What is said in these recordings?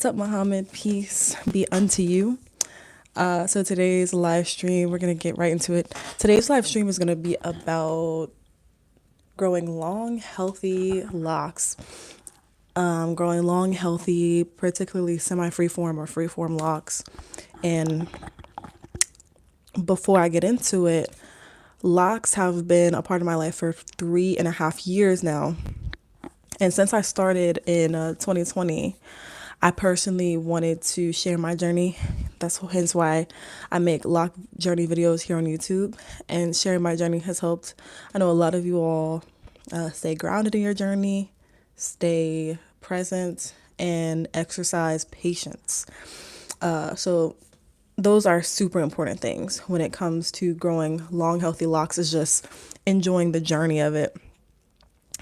What's up, Muhammad? Peace be unto you. So today's live stream, we're gonna get right into it. Today's live stream is gonna be about growing long, healthy locks. Growing long, healthy, particularly semi-freeform or freeform locks. And before I get into it, locks have been a part of my life for 3.5 years now. And since I started in 2020, I personally wanted to share my journey. That's hence why I make lock journey videos here on YouTube. And sharing my journey has helped. I know a lot of you all stay grounded in your journey, stay present, and exercise patience. So those are super important things when it comes to growing long, healthy locks. Is just enjoying the journey of it.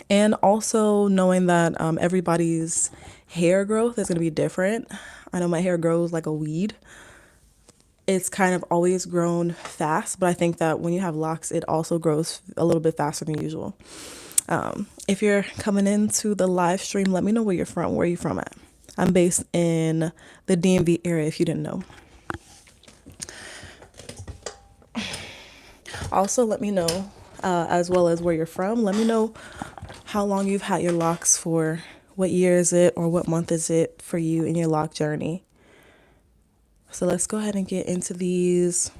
And also knowing that everybody's hair growth is going to be different. I know my hair grows like a weed. It's kind of always grown fast, but I think that when you have locks, it also grows a little bit faster than usual. If you're coming into the live stream, let me know where you're from. Where are you from at? I'm based in the DMV area, if you didn't know. Also, let me know, as well as where you're from. Let me know how long you've had your locks for, what year is it, or what month is it for you in your lock journey. So let's go ahead and get into these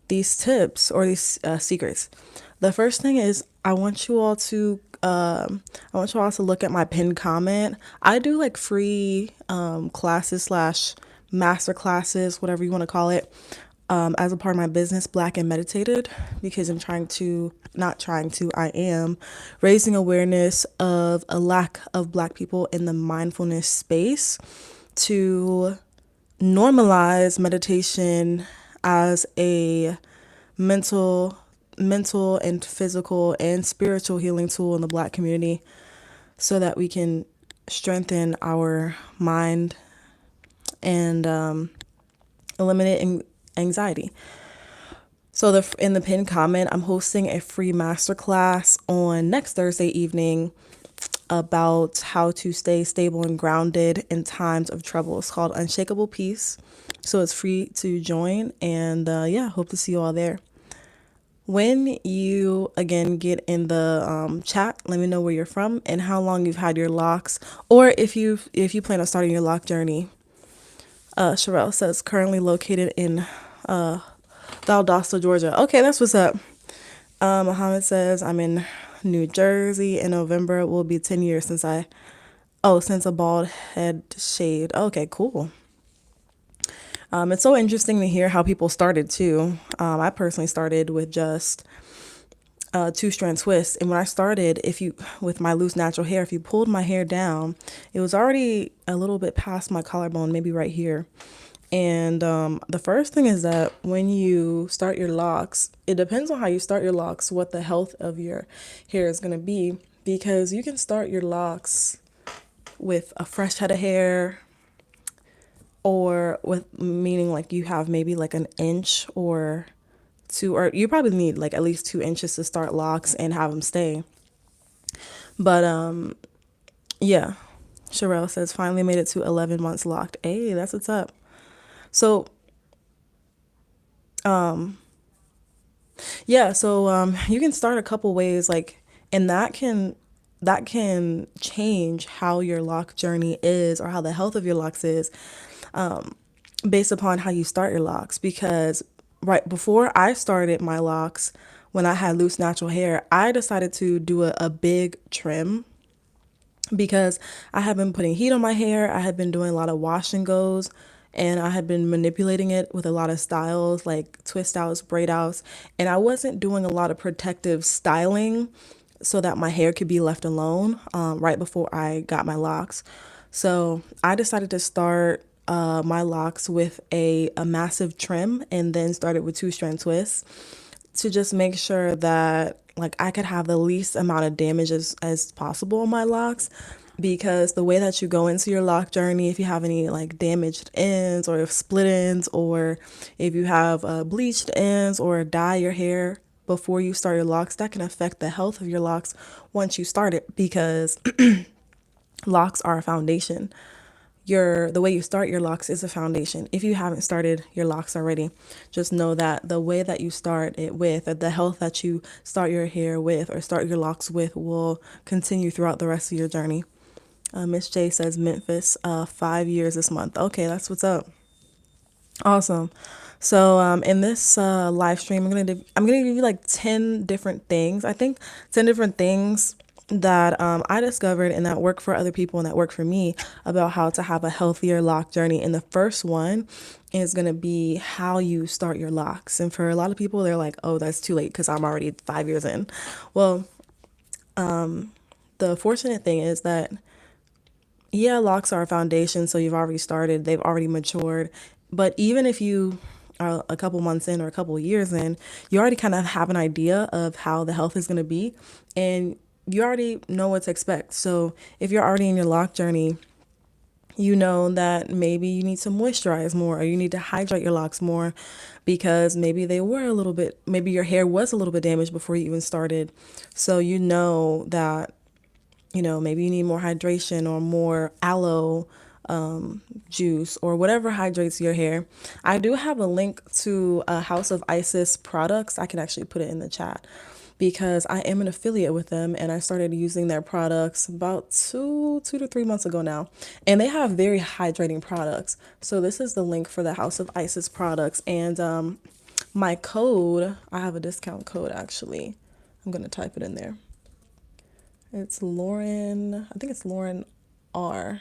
tips or these secrets. The first thing is I want you all to look at my pinned comment. I do like free classes slash master classes, whatever you want to call it, as a part of my business, Black and Meditated, because I am raising awareness of a lack of Black people in the mindfulness space to normalize meditation as a mental and physical and spiritual healing tool in the Black community so that we can strengthen our mind and eliminate anxiety. So in the pinned comment, I'm hosting a free masterclass on next Thursday evening about how to stay stable and grounded in times of trouble. It's called Unshakable Peace. So it's free to join. And hope to see you all there. When you, again, get in the chat, let me know where you're from and how long you've had your locks. Or if you plan on starting your lock journey. Sherelle says currently located in Valdosta, Georgia. Okay, that's what's up. Muhammad says I'm in New Jersey. In November it will be 10 years since a bald head shaved. Okay, cool. It's so interesting to hear how people started too. I personally started with just two-strand twists, and when I started, with my loose natural hair, if you pulled my hair down, it was already a little bit past my collarbone, maybe right here. And the first thing is that when you start your locks, it depends on how you start your locks, what the health of your hair is going to be, because you can start your locks with a fresh head of hair, or with meaning like you have maybe like an inch or two, or you probably need like at least 2 inches to start locks and have them stay. But yeah, Sherelle says finally made it to 11 months locked. Hey, that's what's up. So, you can start a couple ways, like, and that can change how your lock journey is or how the health of your locks is, based upon how you start your locks. Because right before I started my locks, when I had loose natural hair, I decided to do a big trim because I had been putting heat on my hair. I had been doing a lot of wash and goes, and I had been manipulating it with a lot of styles like twist outs, braid outs, and I wasn't doing a lot of protective styling so that my hair could be left alone right before I got my locks. So I decided to start my locks with a massive trim and then started with two-strand twists to just make sure that like I could have the least amount of damage as possible on my locks, because the way that you go into your lock journey, if you have any like damaged ends or split ends, or if you have bleached ends or dye your hair before you start your locks, that can affect the health of your locks once you start it, because locks are a foundation. the way you start your locks is a foundation. If you haven't started your locks already, just know that the way that you start it with, or the health that you start your hair with or start your locks with, will continue throughout the rest of your journey. Miss J says Memphis, 5 years this month. Okay, that's what's up. Awesome. So in this live stream, I'm gonna give you like 10 different things. I think 10 different things that I discovered and that work for other people and that work for me about how to have a healthier lock journey. And the first one is gonna be how you start your locks. And for a lot of people, they're like, "Oh, that's too late because I'm already 5 years in." Well, the fortunate thing is that yeah, locks are a foundation, so you've already started, they've already matured. But even if you are a couple months in or a couple years in, you already kind of have an idea of how the health is going to be, and you already know what to expect. So if you're already in your lock journey, you know that maybe you need to moisturize more or you need to hydrate your locks more because maybe they were a little bit, maybe your hair was a little bit damaged before you even started. So you know that maybe you need more hydration or more aloe juice or whatever hydrates your hair. I do have a link to House of Isis products. I can actually put it in the chat because I am an affiliate with them and I started using their products about 2 to 3 months ago now. And they have very hydrating products. So this is the link for the House of Isis products. And my code, I have a discount code actually. I'm going to type it in there. It's Lauren, I think it's Lauren R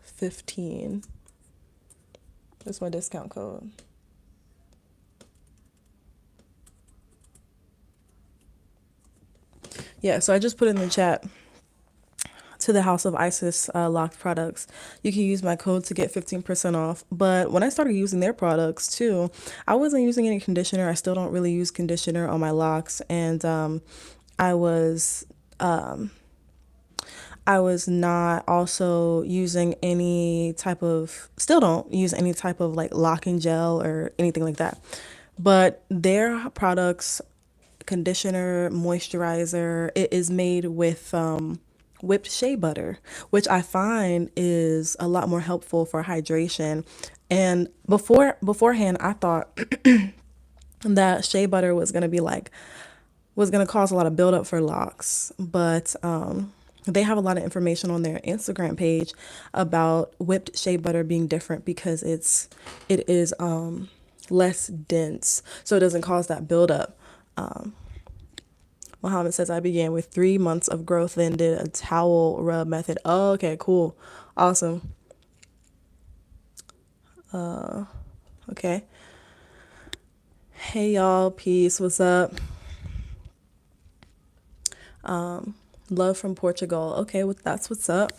15. That's my discount code. Yeah, so I just put in the chat to the House of Isis locked products. You can use my code to get 15% off. But when I started using their products too, I wasn't using any conditioner. I still don't really use conditioner on my locks. And I was not also using any type of, still don't use any type of like locking gel or anything like that. But their products, conditioner, moisturizer, it is made with whipped shea butter, which I find is a lot more helpful for hydration. And beforehand, I thought that shea butter was gonna be like was gonna cause a lot of buildup for locks, but they have a lot of information on their Instagram page about whipped shea butter being different because it is less dense, so it doesn't cause that buildup. Muhammad says I began with 3 months of growth, then did a towel rub method. Oh, okay, cool, awesome. Okay. Hey y'all, peace. What's up? Love from Portugal. Okay, well, that's what's up.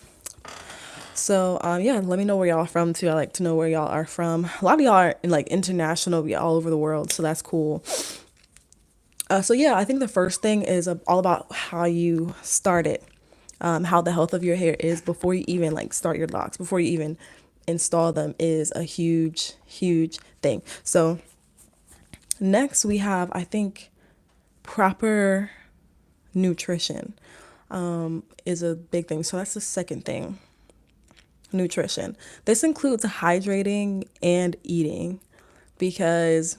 So yeah, let me know where y'all are from too. I like to know where y'all are from. A lot of y'all are like international, be all over the world, so that's cool. So yeah, I think the first thing is all about how you start it, how the health of your hair is before you even like start your locks, before you even install them is a huge, huge thing. So next we have, I think, proper nutrition is a big thing. So that's the second thing. Nutrition. This includes hydrating and eating because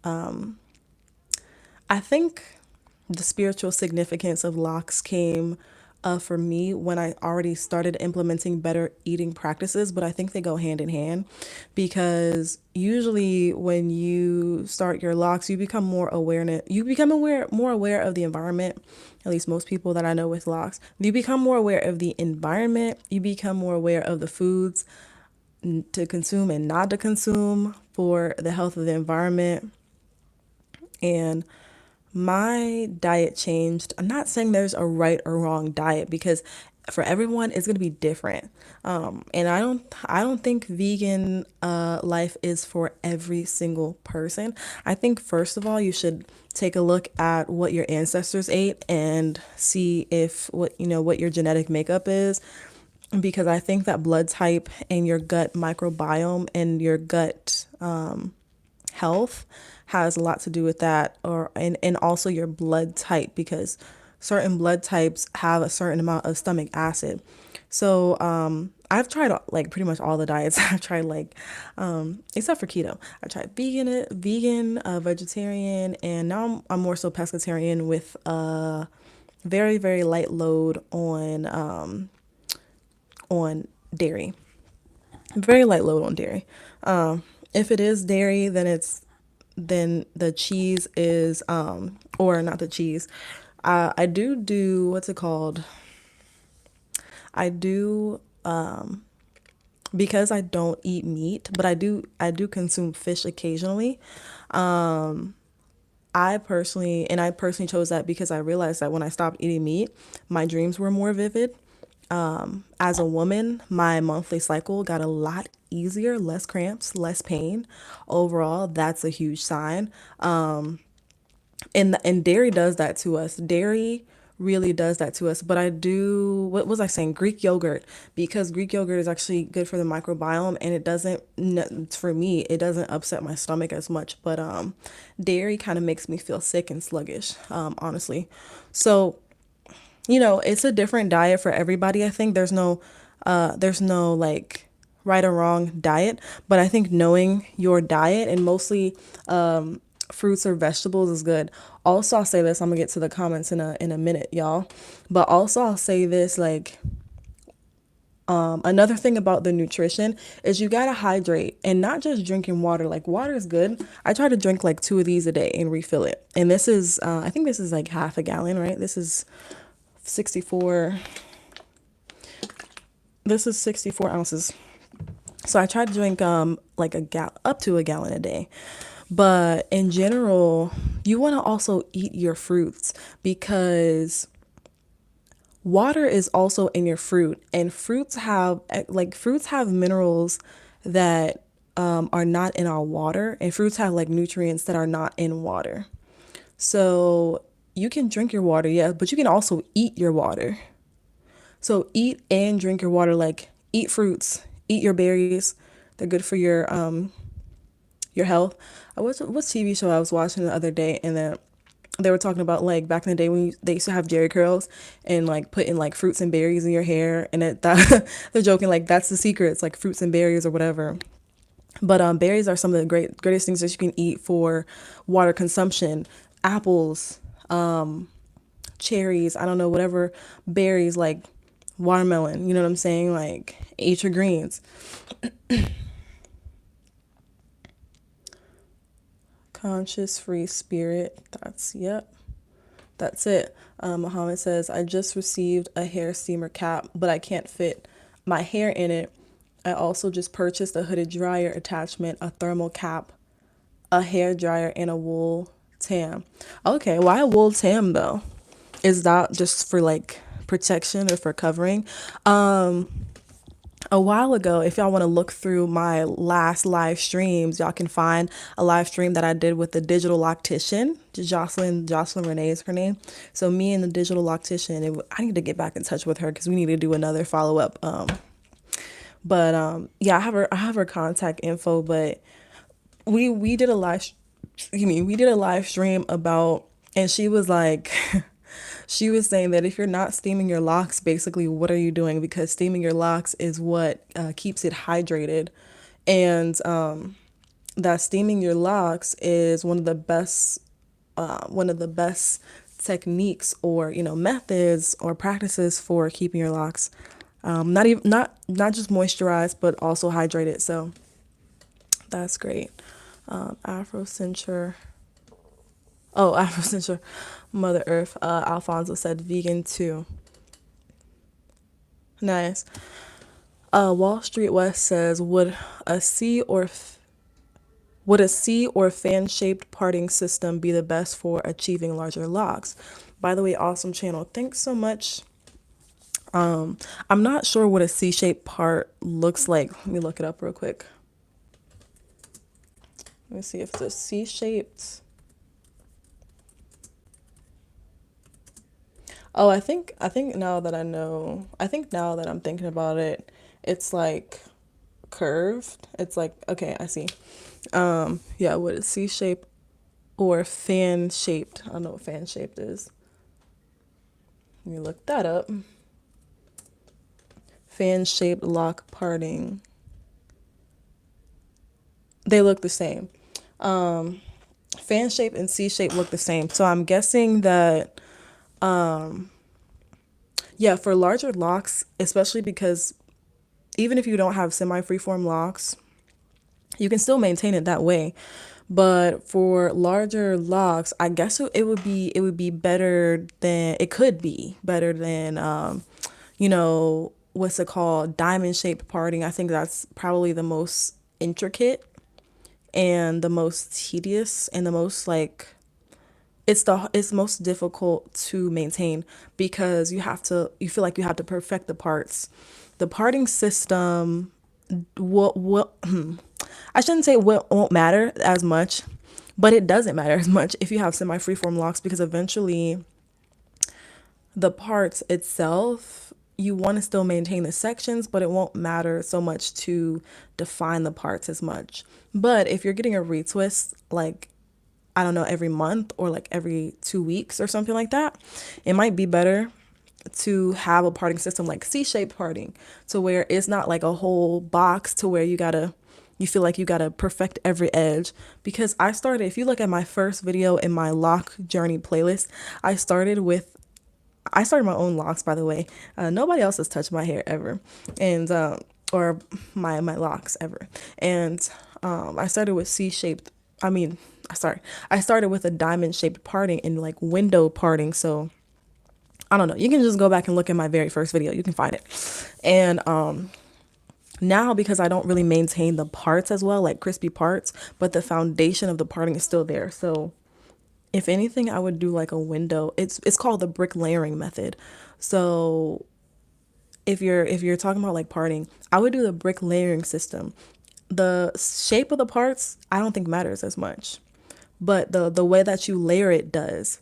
I think the spiritual significance of locks came for me when I already started implementing better eating practices, but I think they go hand in hand because usually when you start your locks, you become more more aware of the environment. At least most people that I know with locks, you become more aware of the environment. You become more aware of the foods to consume and not to consume for the health of the environment. And my diet changed. I'm not saying there's a right or wrong diet because for everyone it's going to be different. And I don't think vegan life is for every single person. I think first of all you should take a look at what your ancestors ate and see if what your genetic makeup is, because I think that blood type and your gut microbiome and your gut health has a lot to do with that, and also your blood type, because certain blood types have a certain amount of stomach acid. So I've tried like pretty much all the diets. I've tried like, except for keto. I tried vegan, vegetarian, and now I'm more so pescatarian with a very, very light load on dairy. Very light load on dairy. If it is dairy, then the cheese is or not the cheese. I do what's it called? I do because I don't eat meat, but I do consume fish occasionally. I personally chose that because I realized that when I stopped eating meat, my dreams were more vivid. As a woman, my monthly cycle got a lot easier, less cramps, less pain. Overall, that's a huge sign. And dairy does that to us. Dairy really does that to us. But I do, what was I saying? Greek yogurt, because Greek yogurt is actually good for the microbiome, and it doesn't, for me, it doesn't upset my stomach as much. But dairy kind of makes me feel sick and sluggish, honestly. So it's a different diet for everybody. I think there's no like right or wrong diet, but I think knowing your diet and mostly fruits or vegetables is good. Also, I'll say this, I'm gonna get to the comments in a minute, y'all. But also I'll say this, like, another thing about the nutrition is you gotta hydrate and not just drinking water. Like, water is good. I try to drink like two of these a day and refill it. And this is I think this is like half a gallon, right? This is 64 this is 64 ounces. So I try to drink like up to a gallon a day. But in general, you want to also eat your fruits, because water is also in your fruit, and fruits have minerals that are not in our water, and fruits have like nutrients that are not in water. So you can drink your water, yeah, but you can also eat your water. So eat and drink your water, like eat fruits, eat your berries. They're good for your health. What's TV show I was watching the other day, and then they were talking about like back in the day when they used to have Jerry curls and like putting like fruits and berries in your hair, and they're joking like that's the secret. It's like fruits and berries or whatever. But berries are some of the greatest things that you can eat for water consumption. Apples, cherries, I don't know, whatever berries, like watermelon, you know what I'm saying? Like, eat your greens. Conscious free spirit. Yep, that's it. Muhammad says, I just received a hair steamer cap, but I can't fit my hair in it. I also just purchased a hooded dryer attachment, a thermal cap, a hair dryer, and a wool tam. Okay, why a wool tam though? Is that just for like protection or for covering? A while ago, if y'all want to look through my last live streams, y'all can find a live stream that I did with the digital loctician. Jocelyn Renee is her name. So me and the digital loctician, I need to get back in touch with her because we need to do another follow up. But yeah, I have her contact info. But we did a live stream about, and she was like, she was saying that if you're not steaming your locks, basically, what are you doing? Because steaming your locks is what keeps it hydrated. And that steaming your locks is one of the best techniques, or methods or practices for keeping your locks not just moisturized but also hydrated. So that's great. Afrocentre. Oh, Afrocentre. Mother Earth. Alfonso said vegan too. Nice. Wall Street West says, a C or fan-shaped parting system be the best for achieving larger locks? By the way, awesome channel. Thanks so much. I'm not sure what a C-shaped part looks like. Let me look it up real quick. Let me see if it's a C-shaped. Oh, I think now that I know, I think now that I'm thinking about it, it's like curved. It's like, okay, I see. Yeah, what is C shape or fan shaped? I don't know what fan shaped is. Let me look that up. fan shaped lock parting. They look the same. Fan shape and C shape look the same. So I'm guessing that, yeah, for larger locks, especially because even if you don't have semi-freeform locks, you can still maintain it that way. But for larger locks, I guess it would be better than it could be better than what's it called, diamond shaped parting. I think that's probably the most intricate and the most tedious and the most like it's most difficult to maintain because you feel like you have to perfect the parts. The parting system what I shouldn't say what won't matter as much, but it doesn't matter as much if you have semi-freeform locks because eventually the parts itself, you want to still maintain the sections, but it won't matter so much to define the parts as much. But if you're getting a retwist, like, I don't know, every month or like every 2 weeks or something like that, it might be better to have a parting system like C-shaped parting to where it's not like a whole box to where you feel like you gotta perfect every edge. Because if you look at my first video in my lock journey playlist, I started my own locks, by the way. Nobody else has touched my hair ever, and or my locks ever. And I started with C-shaped. I mean, I started with a diamond shaped parting and like window parting. So I don't know. You can just go back and look at my very first video. You can find it. And now because I don't really maintain the parts as well, like crispy parts, but the foundation of the parting is still there. So if anything, I would do like a window. It's called the brick layering method. So if you're talking about like parting, I would do the brick layering system. The shape of the parts, I don't think matters as much, but the way that you layer it does.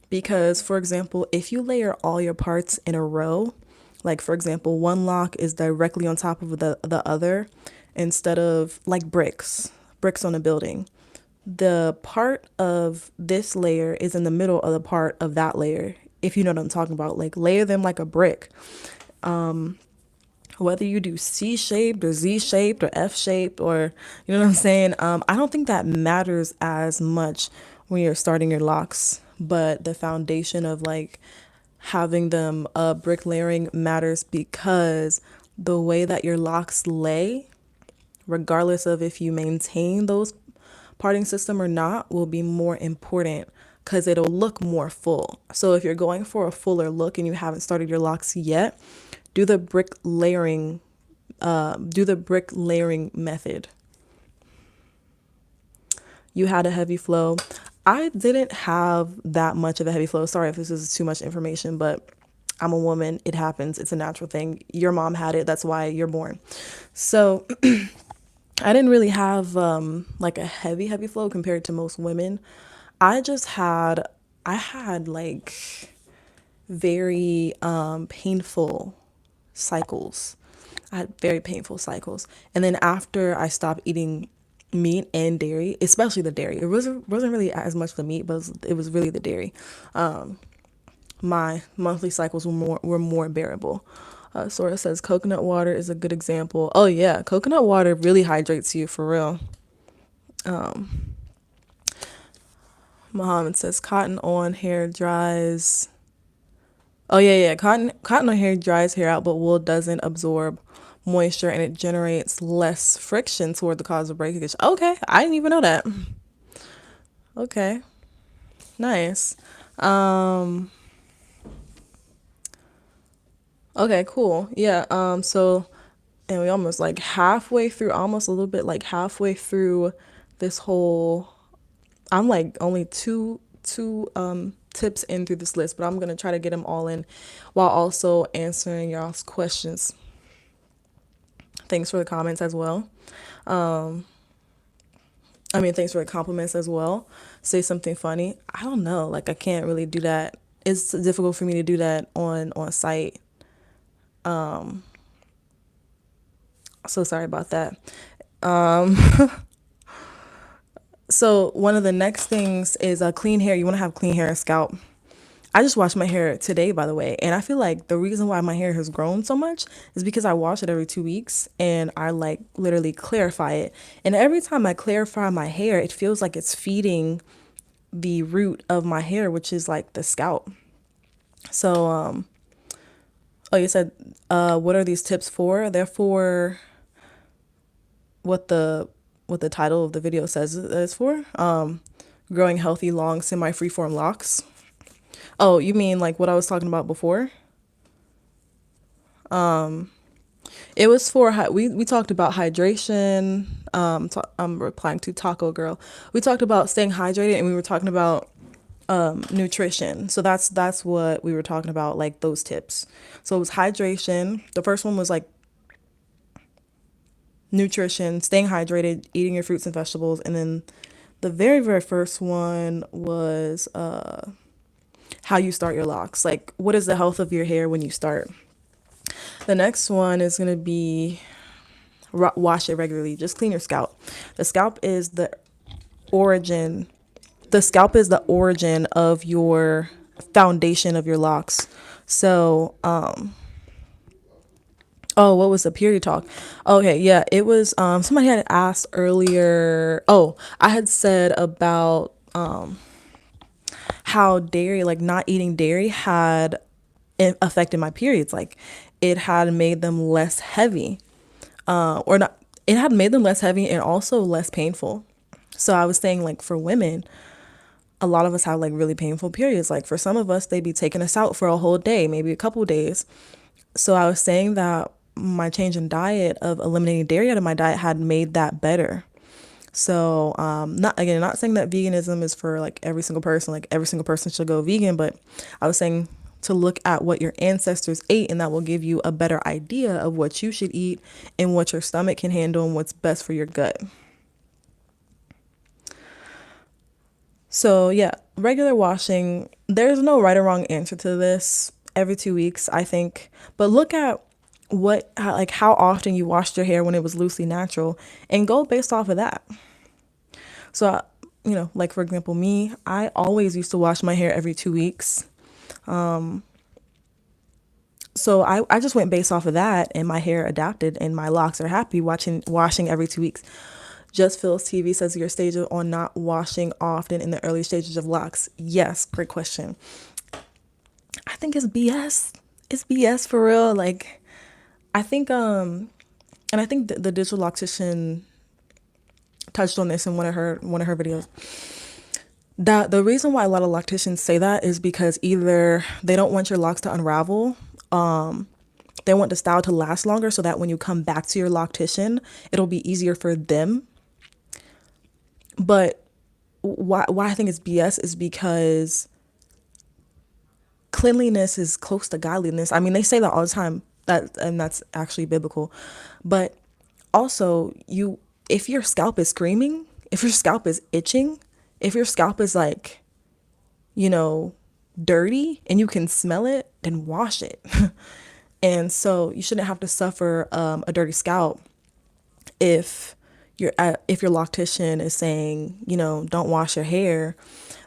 Because for example, if you layer all your parts in a row, like for example, one lock is directly on top of the other instead of like bricks on a building. The part of this layer is in the middle of the part of that layer. If you know what I'm talking about, like layer them like a brick. Whether you do C shaped or Z shaped or F shaped or you know what I'm saying, I don't think that matters as much when you're starting your locks. But the foundation of like having them brick layering matters because the way that your locks lay, regardless of if you maintain those parting system or not, will be more important because it'll look more full. So if you're going for a fuller look and you haven't started your locks yet, do the brick layering method. You had a heavy flow. I didn't have that much of a heavy flow. Sorry if this is too much information, but I'm a woman. It happens. It's a natural thing. Your mom had it. That's why you're born. So I didn't really have like a heavy flow compared to most women. I had like very painful cycles. I had very painful cycles. And then after I stopped eating meat and dairy, especially the dairy, it wasn't really as much the meat, but it was really the dairy. My monthly cycles were more bearable. Sora says coconut water is a good example. Oh yeah, coconut water really hydrates you for real. Muhammad says cotton on hair dries. Oh yeah. Cotton on hair dries hair out, but wool doesn't absorb moisture and it generates less friction toward the cause of breakage. Okay, I didn't even know that. Okay, nice. Um, okay, cool. Yeah. So, and we almost like halfway through, almost a little bit like halfway through this whole. I'm like only two tips in through this list, but I'm gonna try to get them all in while also answering y'all's questions. Thanks for the comments as well. I mean, thanks for the compliments as well. Say something funny. I don't know. Like I can't really do that. It's difficult for me to do that on site. So sorry about that. So one of the next things is clean hair. You want to have clean hair and scalp. I just washed my hair today, by the way, and I feel like the reason why my hair has grown so much is because I wash it every 2 weeks and I like literally clarify it. And every time I clarify my hair, it feels like it's feeding the root of my hair, which is like the scalp. So, oh, you said, what are these tips for? They're for what the title of the video says it's for. Growing healthy, long, semi-freeform locks. Oh, you mean like what I was talking about before? It was for we talked about hydration. I'm replying to Taco Girl. We talked about staying hydrated, and we were talking about nutrition. So that's what we were talking about, like those tips. So it was hydration. The first one was like nutrition, staying hydrated, eating your fruits and vegetables, and then the very first one was how you start your locks. Like, what is the health of your hair when you start? The next one is gonna be wash it regularly. Just clean your scalp. The scalp is the origin. The scalp is the origin of your foundation of your locks. So, oh, what was the period talk? Okay, yeah, it was somebody had asked earlier. Oh, I had said about how dairy, like not eating dairy had affected my periods. Like it had made them less heavy. Or not, it had made them less heavy and also less painful. So I was saying, like, for women, a lot of us have like really painful periods. Like for some of us, they'd be taking us out for a whole day, maybe a couple days. So I was saying that my change in diet of eliminating dairy out of my diet had made that better. So, not saying that veganism is for like every single person, like every single person should go vegan, but I was saying to look at what your ancestors ate, and that will give you a better idea of what you should eat and what your stomach can handle and what's best for your gut. So, yeah, regular washing, there's no right or wrong answer to this. Every 2 weeks, I think. But look at like how often you washed your hair when it was loosely natural and go based off of that. So, like for example, me, I always used to wash my hair every 2 weeks. So I just went based off of that, and my hair adapted and my locks are happy washing every 2 weeks. Just Phil's TV says your stage on not washing often in the early stages of locks. Yes, great question. I think it's BS. It's BS for real. Like I think and I think the digital loctician touched on this in one of her videos. That the reason why a lot of locticians say that is because either they don't want your locks to unravel, they want the style to last longer so that when you come back to your loctician, it'll be easier for them. But why I think it's BS is because cleanliness is close to godliness. I mean, they say that all the time, and that's actually biblical. But also, if your scalp is screaming, if your scalp is itching, if your scalp is like, you know, dirty and you can smell it, then wash it. And so you shouldn't have to suffer a dirty scalp if if your loctician is saying, don't wash your hair.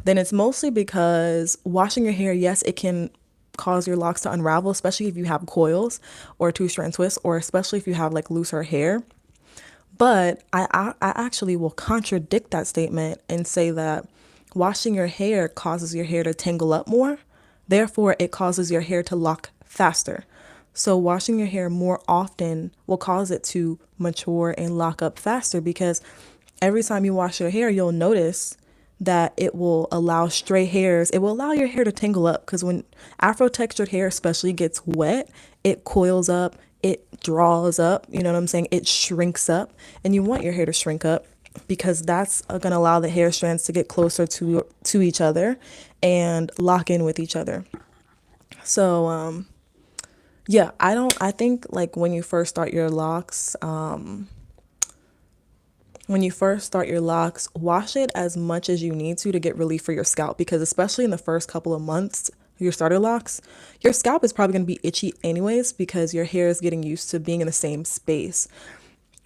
Then it's mostly because washing your hair, yes, it can cause your locks to unravel, especially if you have coils or two-strand twists, or especially if you have like looser hair. But I actually will contradict that statement and say that washing your hair causes your hair to tangle up more. Therefore, it causes your hair to lock faster. So washing your hair more often will cause it to mature and lock up faster, because every time you wash your hair, you'll notice that it will allow stray hairs. It will allow your hair to tangle up, because when Afro textured hair especially gets wet, it coils up, it draws up, you know what I'm saying? It shrinks up, and you want your hair to shrink up because that's going to allow the hair strands to get closer to each other and lock in with each other. So, yeah, I think like when you first start your locks, wash it as much as you need to get relief for your scalp, because especially in the first couple of months, your starter locks, your scalp is probably going to be itchy anyways because your hair is getting used to being in the same space.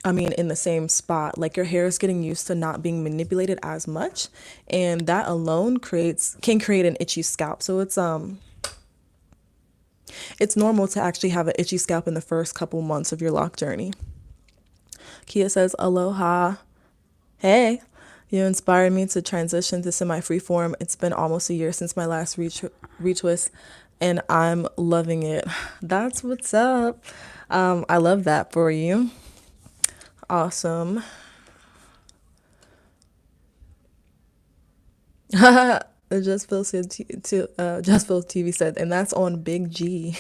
in the same spot. Like your hair is getting used to not being manipulated as much, and that alone can create an itchy scalp. So it's normal to actually have an itchy scalp in the first couple months of your lock journey. Kia says, aloha. Hey, you inspired me to transition to semi-freeform. It's been almost a year since my last retwist, and I'm loving it. That's what's up. I love that for you. Awesome. Just Phil said Just Phil TV said, and that's on Big G.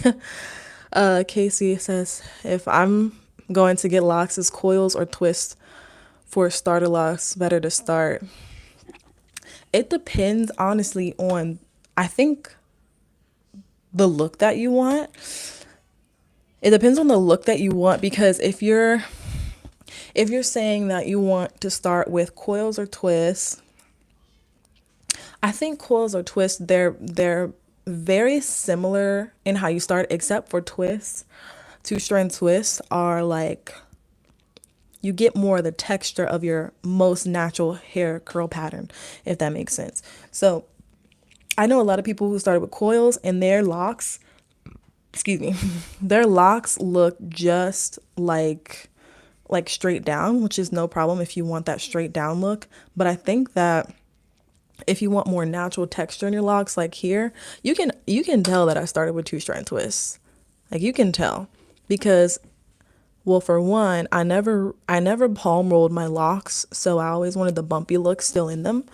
Casey says, if I'm going to get locks, is coils or twist for starter locks better to start? It depends, honestly, on, I think, the look that you want. It depends on the look that you want, because if you're saying that you want to start with coils or twists, I think coils or twists, they're very similar in how you start, except for twists. Two strand twists are like, you get more of the texture of your most natural hair curl pattern, if that makes sense. So I know a lot of people who started with coils, and their locks, excuse me, their locks look just like straight down, which is no problem if you want that straight down look. But I think that if you want more natural texture in your locks, like here, you can tell that I started with two strand twists. Like you can tell, because, well, for one, I never palm rolled my locks, so I always wanted the bumpy look still in them.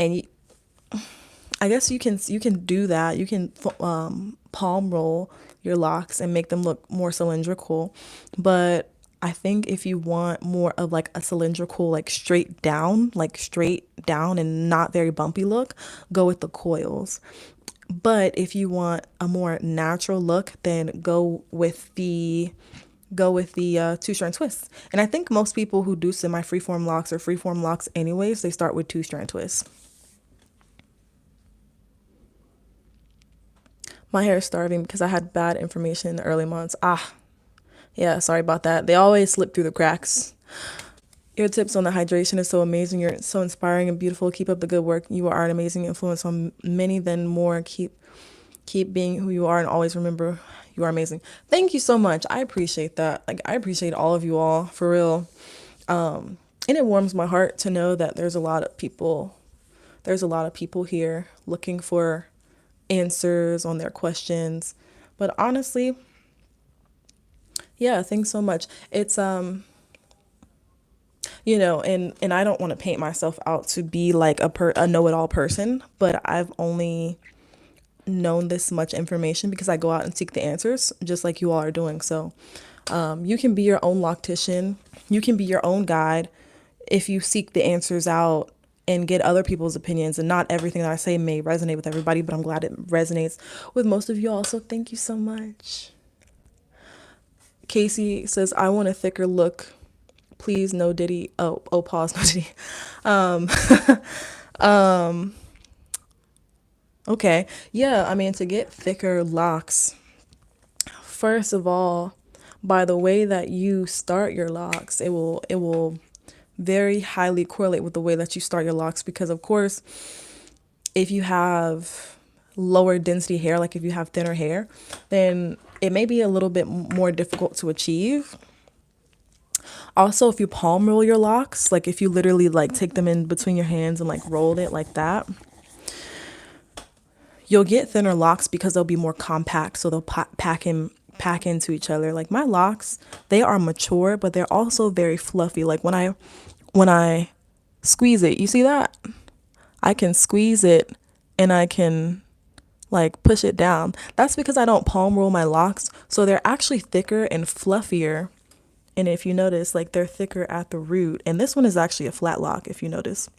And I guess you can do that. You can palm roll your locks and make them look more cylindrical. But I think if you want more of like a cylindrical, like straight down and not very bumpy look, go with the coils. But if you want a more natural look, then go with the two strand twists. And I think most people who do semi freeform locks or freeform locks anyways, they start with two strand twists. My hair is starving because I had bad information in the early months. Yeah, sorry about that. They always slip through the cracks. Your tips on the hydration is so amazing. You're so inspiring and beautiful. Keep up the good work. You are an amazing influence on many, then more. Keep being who you are, and always remember you are amazing. Thank you so much. I appreciate that. Like, I appreciate all of you all, for real. And it warms my heart to know that there's a lot of people here looking for answers on their questions. But honestly, yeah, thanks so much. It's and I don't want to paint myself out to be like a know-it-all person, but I've only known this much information because I go out and seek the answers, just like you all are doing. So you can be your own loctician, you can be your own guide if you seek the answers out and get other people's opinions. And not everything that I say may resonate with everybody, but I'm glad it resonates with most of you all. So thank you so much. Casey says, I want a thicker look. Please, no Diddy. Oh, pause, no Diddy. Um, okay. Yeah, to get thicker locks, first of all, by the way that you start your locks, it will very highly correlate with the way that you start your locks, because of course, if you have lower density hair, like if you have thinner hair, then it may be a little bit more difficult to achieve. Also, if you palm roll your locks, like if you literally like take them in between your hands and like roll it like that, you'll get thinner locks because they'll be more compact, so they'll pack into each other. Like my locks, they are mature, but they're also very fluffy. Like when I squeeze it, you see that? I can squeeze it and I can like push it down. That's because I don't palm roll my locks, so they're actually thicker and fluffier. And if you notice, like they're thicker at the root. And this one is actually a flat lock, if you notice.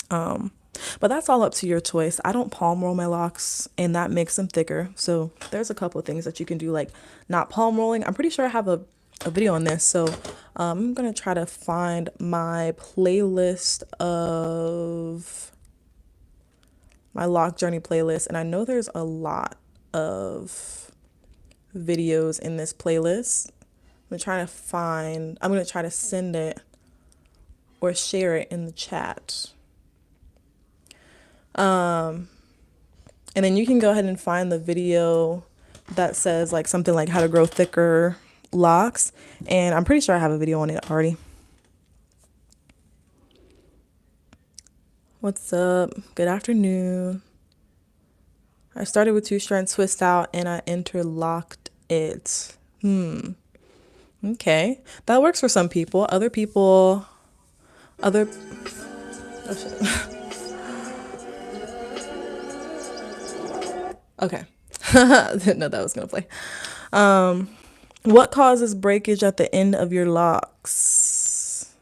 But that's all up to your choice. I don't palm roll my locks, and that makes them thicker. So there's a couple of things that you can do, like not palm rolling. I'm pretty sure I have a video on this. So I'm going to try to find my playlist of my lock journey playlist. And I know there's a lot of videos in this playlist. I'm gonna try to send it or share it in the chat. And then you can go ahead and find the video that says like something like how to grow thicker locks. And I'm pretty sure I have a video on it already. What's up? Good afternoon. I started with 2-strand twist out and I interlocked it. Okay. That works for some people. Other, oh shit. Okay. Didn't know that was gonna play. What causes breakage at the end of your locks?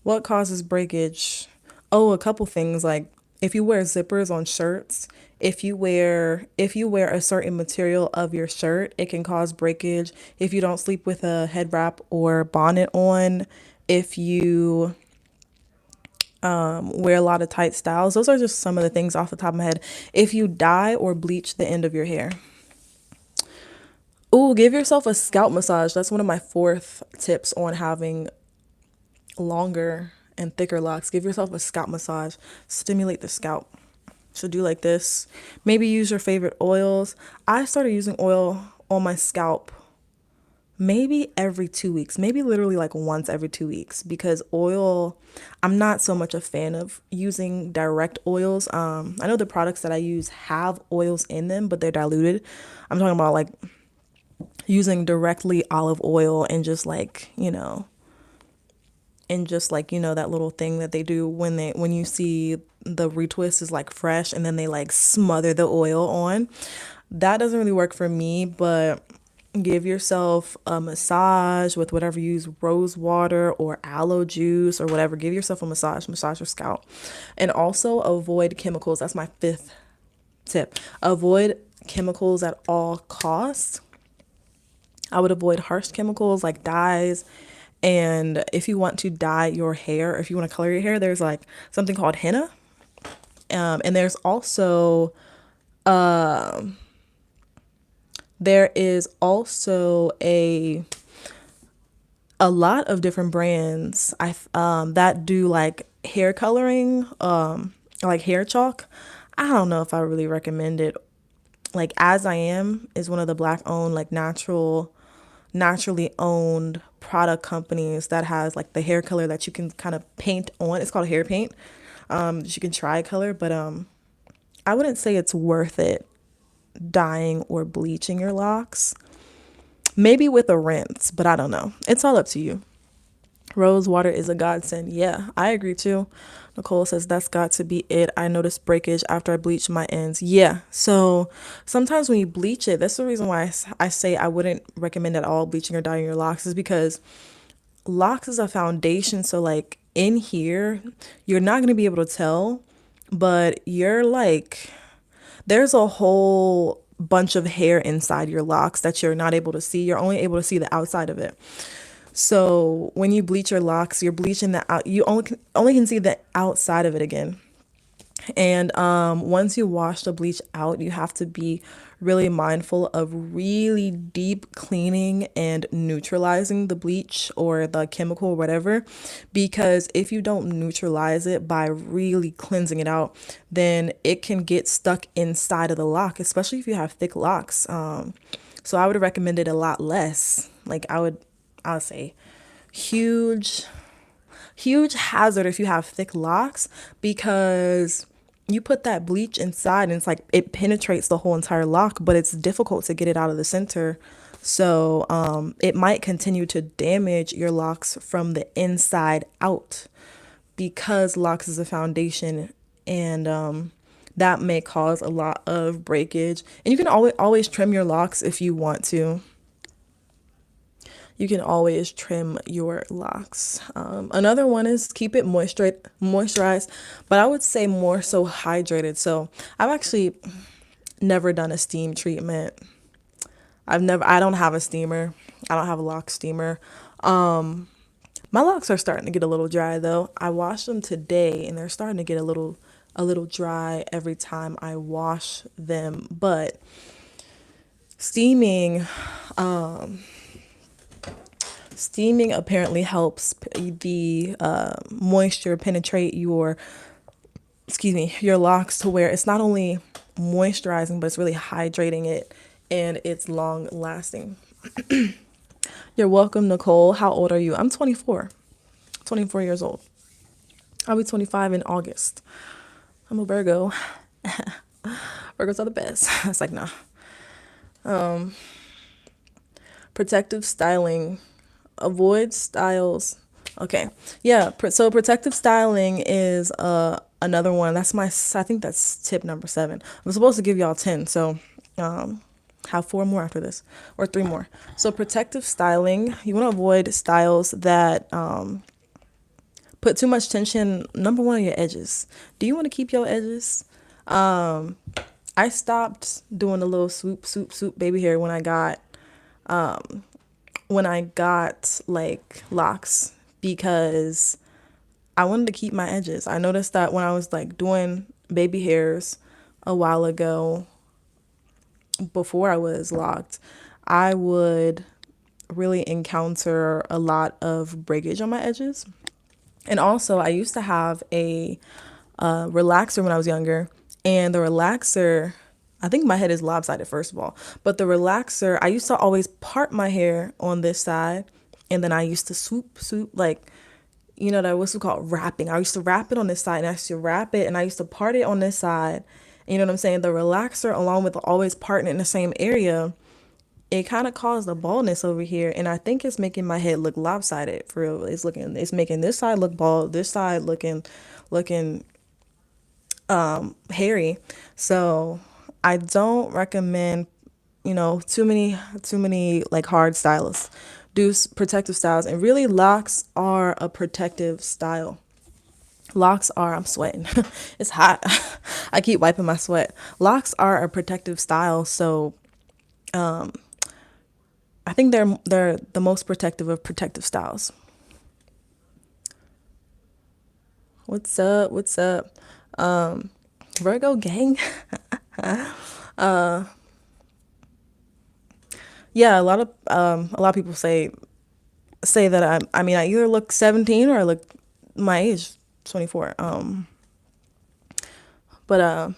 What causes breakage? Oh, a couple things like if you wear zippers on shirts, if you wear a certain material of your shirt, it can cause breakage. If you don't sleep with a head wrap or bonnet on, if you wear a lot of tight styles, those are just some of the things off the top of my head. If you dye or bleach the end of your hair. Ooh, give yourself a scalp massage. That's one of my fourth tips on having longer and thicker locks. Give yourself a scalp massage. Stimulate the scalp. So do like this. Maybe use your favorite oils. I started using oil on my scalp maybe every 2 weeks, maybe literally like once every 2 weeks, because oil, I'm not so much a fan of using direct oils. I know the products that I use have oils in them, but they're diluted. I'm talking about like using directly olive oil and just like, that little thing that they do when you see the retwist is like fresh and then they like smother the oil on. That doesn't really work for me, but give yourself a massage with whatever you use, rose water or aloe juice or whatever. Give yourself a massage your scalp. And also avoid chemicals. That's my fifth tip. Avoid chemicals at all costs. I would avoid harsh chemicals like dyes. And if you want to dye your hair, if you want to color your hair, there's like something called henna. And there is also a lot of different brands that do like hair coloring, like hair chalk. I don't know if I really recommend it. Like As I Am is one of the black owned like naturally owned product companies that has like the hair color that you can kind of paint on. It's called hair paint. You can try color, but I wouldn't say it's worth it dyeing or bleaching your locks. Maybe with a rinse, but I don't know. It's all up to you. Rose water is a godsend. Yeah, I agree too. Nicole says that's got to be it. I noticed breakage after I bleach my ends. Yeah, so sometimes when you bleach it, that's the reason why I say I wouldn't recommend at all bleaching or dyeing your locks, is because locks is a foundation. So like in here, you're not going to be able to tell, but you're like, there's a whole bunch of hair inside your locks that you're not able to see. You're only able to see the outside of it. So when you bleach your locks, you're bleaching the out. You only can see the outside of it again. And once you wash the bleach out, you have to be really mindful of really deep cleaning and neutralizing the bleach or the chemical or whatever. Because if you don't neutralize it by really cleansing it out, then it can get stuck inside of the lock, especially if you have thick locks. So I would recommend it a lot less. Like I would say huge hazard if you have thick locks, because you put that bleach inside and it's like it penetrates the whole entire lock, but it's difficult to get it out of the center. So it might continue to damage your locks from the inside out, because locks is a foundation, and that may cause a lot of breakage. And you can always trim your locks if you want to. You can always trim your locks. Another one is keep it moisturized, but I would say more so hydrated. So I've actually never done a steam treatment. I don't have a steamer. I don't have a lock steamer. My locks are starting to get a little dry though. I washed them today and they're starting to get a little dry every time I wash them. But Steaming, steaming apparently helps the moisture penetrate your, excuse me, your locks to where it's not only moisturizing, but it's really hydrating it and it's long lasting. You're welcome, Nicole. How old are you? I'm 24. 24 years old. I'll be 25 in August. I'm a Virgo. Virgos are the best. It's like, nah. Protective styling. Avoid styles. Okay. Yeah. So protective styling is another one. That's I think that's tip number 7. I'm supposed to give y'all 10. So have 4 more after this, or 3 more. So protective styling, you want to avoid styles that put too much tension, number 1, on your edges. Do you want to keep your edges? I stopped doing the little swoop baby hair when I got like locks, because I wanted to keep my edges. I noticed that when I was like doing baby hairs a while ago, before I was locked, I would really encounter a lot of breakage on my edges. And also, I used to have a relaxer when I was younger, and the relaxer, I think my head is lopsided first of all, but the relaxer, I used to always part my hair on this side, and then I used to swoop, like, you know, that what's it called, wrapping. I used to wrap it on this side, and I used to wrap it, and I used to part it on this side. And you know what I'm saying? The relaxer, along with always parting it in the same area, it kind of caused a baldness over here, and I think it's making my head look lopsided for real. It's making this side look bald, this side looking hairy. So I don't recommend, too many like hard stylists. Do protective styles, and really locks are a protective style. Locks are, I'm sweating. It's hot. I keep wiping my sweat. Locks are a protective style, so I think they're the most protective of protective styles. What's up? What's up? Virgo gang. Yeah, a lot of people say that I either look 17 or I look my age, 24. But I'm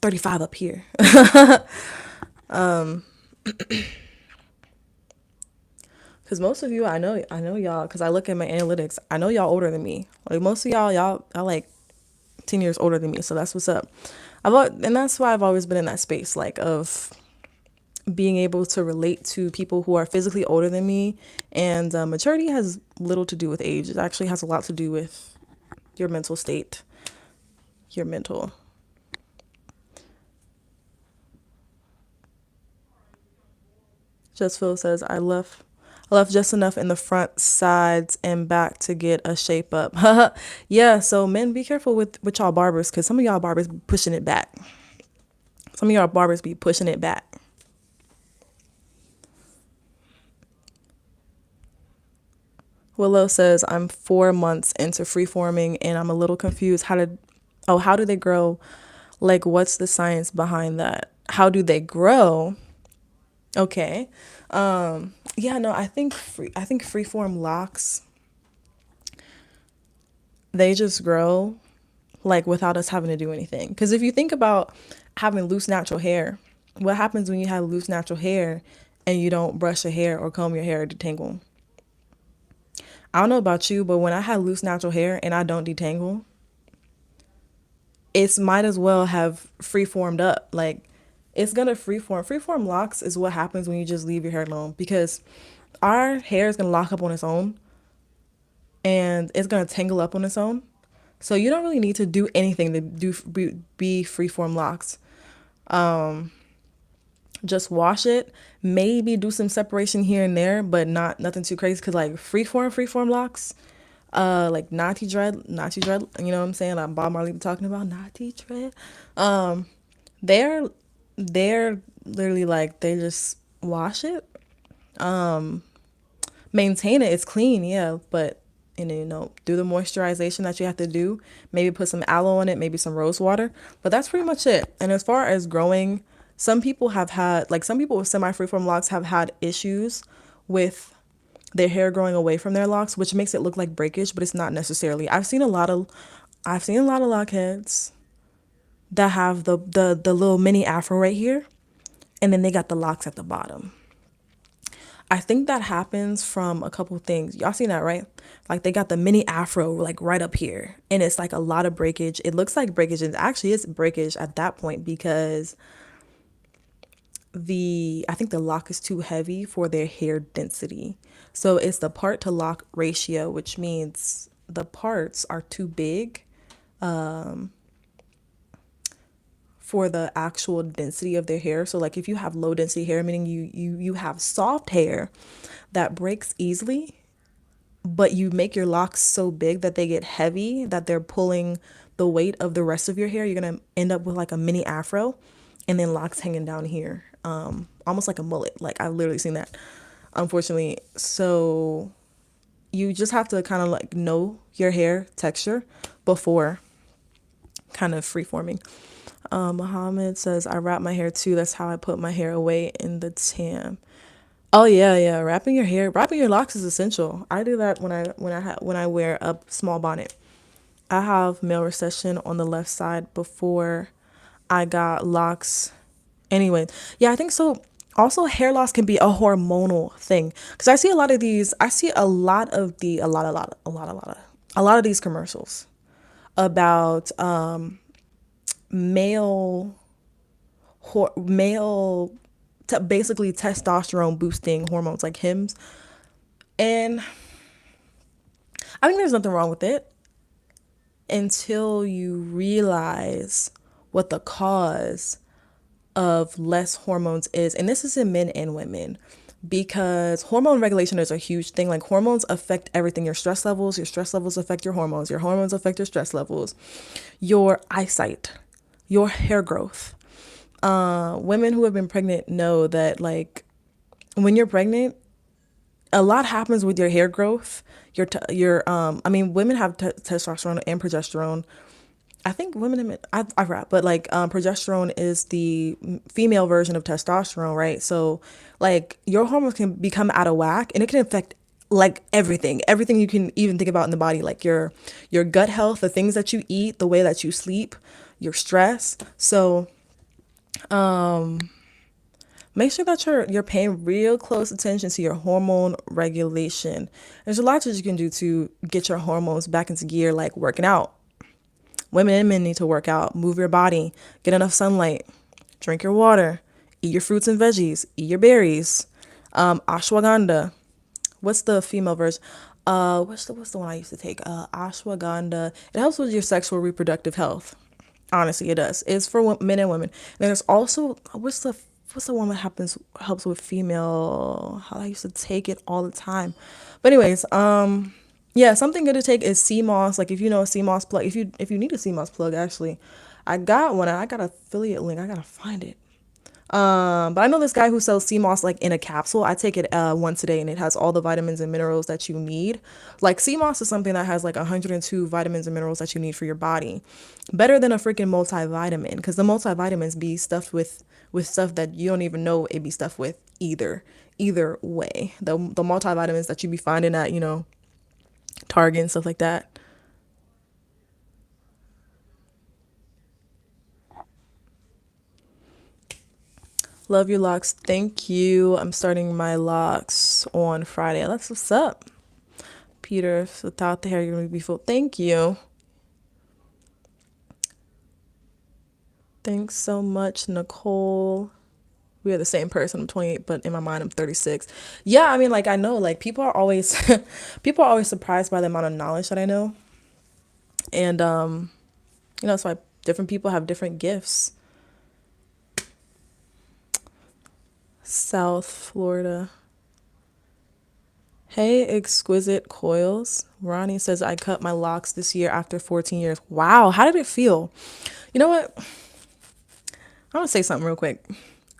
35 up here. Cause most of you, I know y'all. Cause I look at my analytics. I know y'all older than me. Like most of y'all are like 10 years older than me. So that's what's up. And that's why I've always been in that space, like of being able to relate to people who are physically older than me. And maturity has little to do with age. It actually has a lot to do with your mental state, your mental. Just Phil says, I left just enough in the front, sides, and back to get a shape up. Yeah, so men, be careful with y'all barbers, because some of y'all barbers be pushing it back. Some of y'all barbers be pushing it back. Willow says, I'm 4 months into freeforming and I'm a little confused. How do they grow? Like, what's the science behind that? How do they grow? Okay. Yeah, no, I think freeform locks, they just grow like without us having to do anything. Because if you think about having loose natural hair, what happens when you have loose natural hair and you don't brush your hair or comb your hair or detangle? I don't know about you, but when I have loose natural hair and I don't detangle, it's might as well have free formed up. Like it's gonna freeform. Freeform locks is what happens when you just leave your hair alone, because our hair is gonna lock up on its own and it's gonna tangle up on its own. So you don't really need to do anything to be freeform locks. Just wash it, maybe do some separation here and there, but nothing too crazy. Cause like freeform locks, like Nazi dread, you know what I'm saying? Like Bob Marley be talking about Nazi dread. They're they're literally like they just wash it, maintain it. It's clean, yeah, but and then, do the moisturization that you have to do. Maybe put some aloe in it, maybe some rose water, but that's pretty much it. And as far as growing, some people have had, like some people with semi-freeform locks have had issues with their hair growing away from their locks, which makes it look like breakage, but it's not necessarily. I've seen a lot of lock heads that have the little mini afro right here, and then they got the locks at the bottom. I think that happens from a couple things. Y'all seen that, right? Like they got the mini afro like right up here, and it's like a lot of breakage. It looks like breakage, and actually it's breakage at that point because I think the lock is too heavy for their hair density. So it's the part to lock ratio, which means the parts are too big for the actual density of their hair. So like if you have low density hair, meaning you have soft hair that breaks easily, but you make your locks so big that they get heavy that they're pulling the weight of the rest of your hair, you're gonna end up with like a mini afro and then locks hanging down here. Almost like a mullet. Like I've literally seen that, unfortunately. So you just have to kind of like know your hair texture before kind of free forming. Muhammad says, I wrap my hair too. That's how I put my hair away in the tam. Oh yeah, yeah. Wrapping your locks is essential. I do that when I wear a small bonnet. I have male recession on the left side before I got locks. Anyway, yeah, I think so. Also, hair loss can be a hormonal thing because I see a lot of these. I see a lot of the a lot of these commercials about male male basically testosterone boosting hormones like Hims, and I think there's nothing wrong with it until you realize what the cause of less hormones is. And this is in men and women because hormone regulation is a huge thing. Like hormones affect everything. Your stress levels affect your hormones affect your stress levels, your eyesight, your hair growth. Women who have been pregnant know that like when you're pregnant, a lot happens with your hair growth. I mean, women have testosterone and progesterone. I think women, I rap, but like progesterone is the female version of testosterone, right? So like your hormones can become out of whack and it can affect like everything you can even think about in the body, like your gut health, the things that you eat, the way that you sleep, your stress. So make sure that you're paying real close attention to your hormone regulation. There's a lot that you can do to get your hormones back into gear, like working out. Women and men need to work out, move your body, get enough sunlight, drink your water, eat your fruits and veggies, eat your berries. Ashwagandha. What's the female version? What's the one I used to take? Ashwagandha. It helps with your sexual reproductive health. Honestly, it does. It's for men and women. And there's also what's the one that helps with female? How I used to take it all the time. But anyways, yeah, something good to take is sea moss. Like if you know a sea moss plug, if you need a sea moss plug, actually, I got one. I got an affiliate link. I gotta find it. But I know this guy who sells sea moss like in a capsule. I take it once a day, and it has all the vitamins and minerals that you need. Like sea moss is something that has like 102 vitamins and minerals that you need for your body. Better than a freaking multivitamin, because the multivitamins be stuffed with stuff that you don't even know it be stuffed with either. Either way, the multivitamins that you be finding at Target and stuff like that. Love your locks. Thank you. I'm starting my locks on Friday. That's what's up. Peter, without the hair, you're going to be full. Thank you. Thanks so much, Nicole. We are the same person. I'm 28, but in my mind, I'm 36. Yeah, I mean, like, I know, like, people are always, people are always surprised by the amount of knowledge that I know. And, that's why different people have different gifts. South Florida. Hey, exquisite coils. Ronnie says, I cut my locks this year after 14 years. Wow, how did it feel? You know what? I want to say something real quick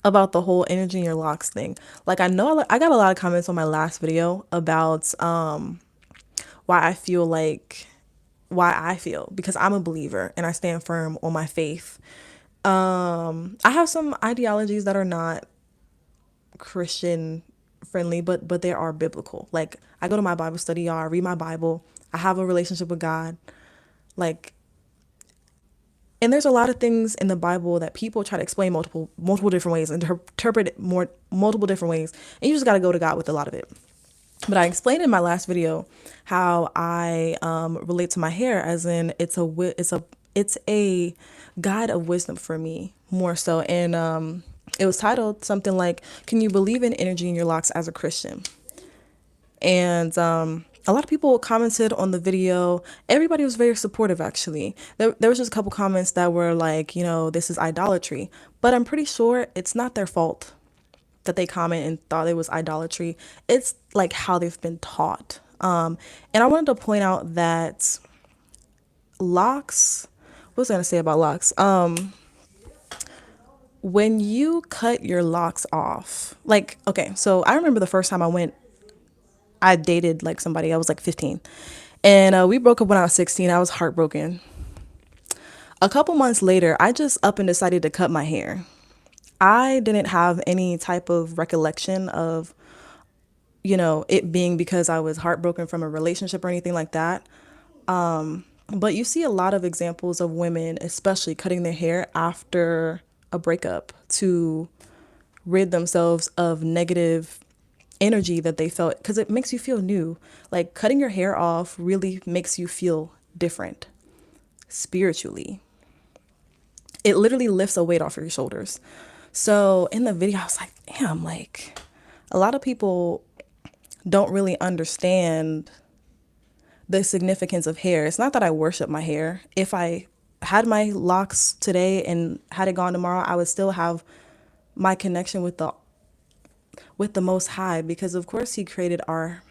about the whole energy in your locks thing. Like, I know I got a lot of comments on my last video about why I feel like, why I feel, because I'm a believer and I stand firm on my faith. I have some ideologies that are not Christian friendly, but they are biblical. Like I go to my Bible study, y'all. I read my Bible. I have a relationship with God. Like, and there's a lot of things in the Bible that people try to explain multiple different ways, interpret it more multiple different ways, and you just got to go to God with a lot of it. But I explained in my last video how I relate to my hair, as in it's a guide of wisdom for me more so, and it was titled something like, "Can you believe in energy in your locks as a Christian?" And a lot of people commented on the video. Everybody was very supportive, actually. There was just a couple comments that were like, this is idolatry. But I'm pretty sure it's not their fault that they comment and thought it was idolatry. It's like how they've been taught. And I wanted to point out that locks, what was I going to say about locks? When you cut your locks off, like, okay, so I remember the first time I dated like somebody, I was like 15. And we broke up when I was 16. I was heartbroken. A couple months later, I just up and decided to cut my hair. I didn't have any type of recollection of, it being because I was heartbroken from a relationship or anything like that. But you see a lot of examples of women, especially cutting their hair after a breakup to rid themselves of negative energy that they felt, because it makes you feel new. Like cutting your hair off really makes you feel different spiritually. It literally lifts a weight off your shoulders. So in the video, I was like, damn, like a lot of people don't really understand the significance of hair. It's not that I worship my hair. If I had my locks today and had it gone tomorrow, I would still have my connection with the Most High, because of course He created our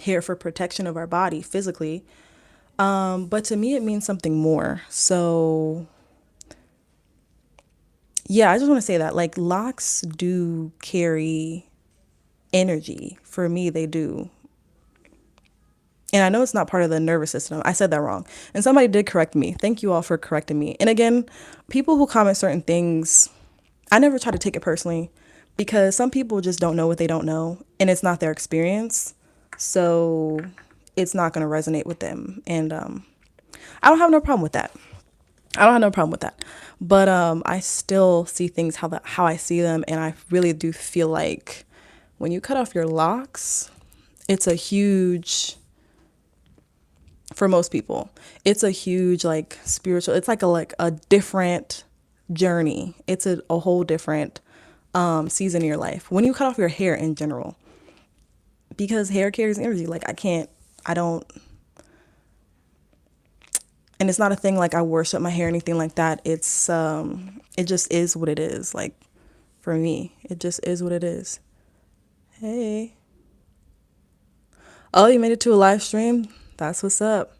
hair for protection of our body physically. But to me, it means something more. So yeah, I just want to say that like locks do carry energy. For me, they do. And I know it's not part of the nervous system. I said that wrong. And somebody did correct me. Thank you all for correcting me. And again, people who comment certain things, I never try to take it personally, because some people just don't know what they don't know, and it's not their experience. So it's not going to resonate with them. And I don't have no problem with that. I don't have no problem with that. But I still see things how I see them. And I really do feel like when you cut off your locks, it's a huge, for most people, it's a huge like spiritual, it's like a different journey. It's a whole different season in your life when you cut off your hair in general, because hair carries energy. Like I don't, and it's not a thing like I worship my hair or anything like that. It's it just is what it is. Like for me, it just is what it is. Hey, oh, you made it to a live stream. That's what's up.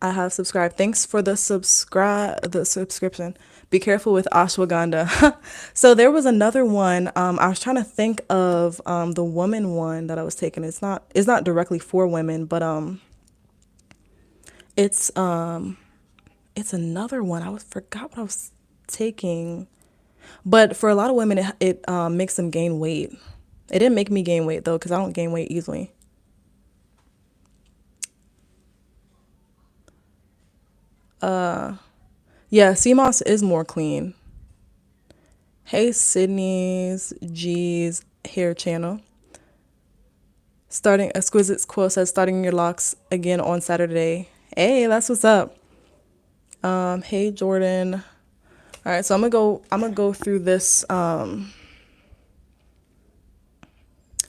I have subscribed. Thanks for the subscription. Be careful with ashwagandha. So there was another one. I was trying to think of the woman one that I was taking. It's not directly for women, but it's another one. Forgot what I was taking. But for a lot of women, it makes them gain weight. It didn't make me gain weight though, because I don't gain weight easily. Yeah, CMOS is more clean. Hey, Sydney's G's hair channel. Starting Exquisite's quote says, starting your locks again on Saturday. Hey, that's what's up. Hey Jordan. All right, so I'm gonna go through this. I'm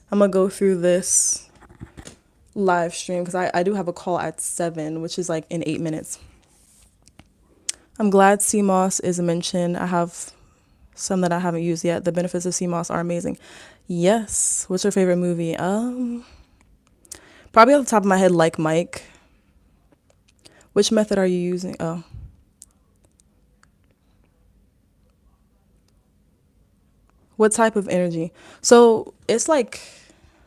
gonna go through this live stream because I do have a call at 7, which is like in 8 minutes. I'm glad CMOS is mentioned. I have some that I haven't used yet. The benefits of CMOS are amazing. Yes. What's your favorite movie? Probably off the top of my head, like Mike. Which method are you using? Oh. What type of energy? So it's like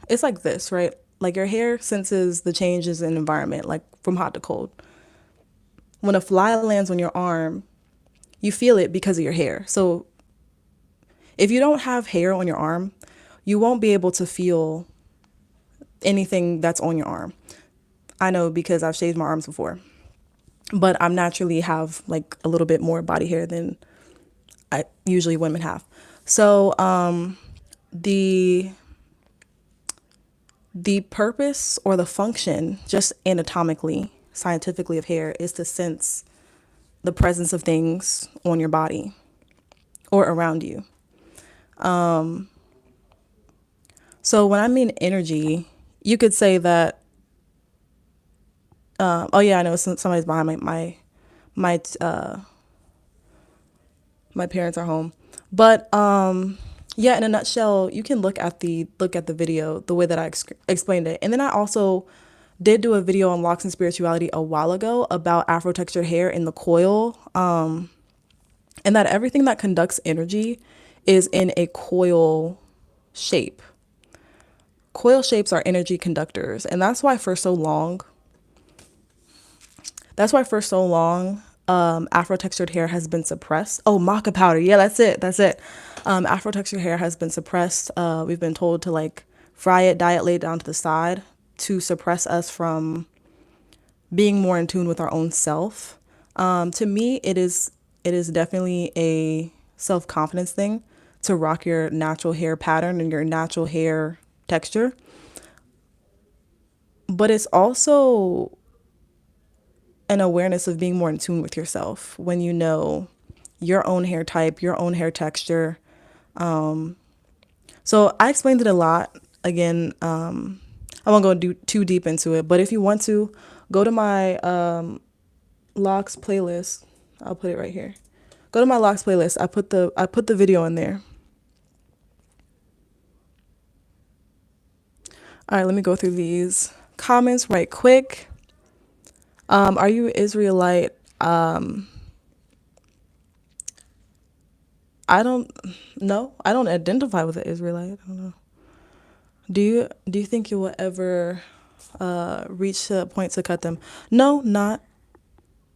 this, right? Like your hair senses the changes in environment, like from hot to cold. When a fly lands on your arm, You feel it because of your hair. So if you don't have hair on your arm, you won't be able to feel anything that's on your arm. I know because I've shaved my arms before, but I'm naturally have like a little bit more body hair than usually women have. So the purpose or the function, just anatomically, scientifically, of hair is to sense the presence of things on your body or around you. So when I mean energy, you could say that. Oh yeah, I know somebody's behind my my parents are home, but yeah, in a nutshell, you can look at the video the way that I explained it, and then I also did do a video on locks and spirituality a while ago about Afro textured hair in the coil, and that everything that conducts energy is in a coil shape. Coil shapes are energy conductors, and that's why for so long Afro textured hair has been suppressed. Oh, maca powder. Yeah, that's it. Afro textured hair has been suppressed. We've been told to like fry it, dye it, lay it down to the side to suppress us from being more in tune with our own self. To me, it is definitely a self-confidence thing to rock your natural hair pattern and your natural hair texture. But it's also an awareness of being more in tune with yourself when you know your own hair type, your own hair texture. So I explained it a lot. Again, I won't go too deep into it, but if you want to, go to my Locs playlist. I'll put it right here. Go to my Locs playlist. I put the video in there. All right, let me go through these comments right quick. Are you Israelite? I don't know. I don't identify with an Israelite. I don't know. Do you think you will ever reach a point to cut them? No, not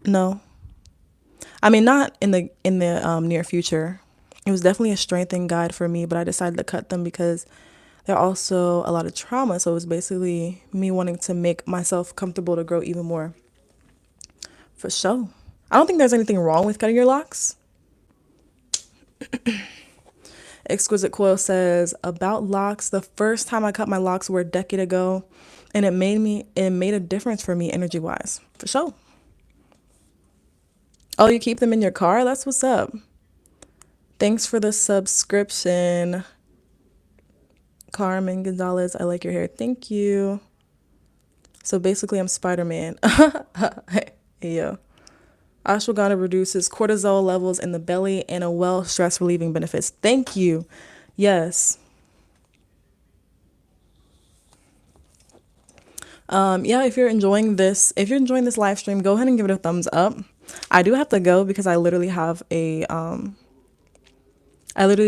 no. I mean, not in the near future. It was definitely a strengthening guide for me, but I decided to cut them because they're also a lot of trauma. So it was basically me wanting to make myself comfortable to grow even more. For sure. I don't think there's anything wrong with cutting your locks. Exquisite Coil says about locks. The first time I cut my locks were a decade ago, and it made a difference for me energy wise. For sure. Oh, you keep them in your car? That's what's up. Thanks for the subscription, Carmen Gonzalez. I like your hair. Thank you. So basically, I'm Spider-Man. Hey, yo. Ashwagandha reduces cortisol levels in the belly and a well stress relieving benefits. Thank you. Yes. Yeah, if you're enjoying this live stream, go ahead and give it a thumbs up. I do have to go because I literally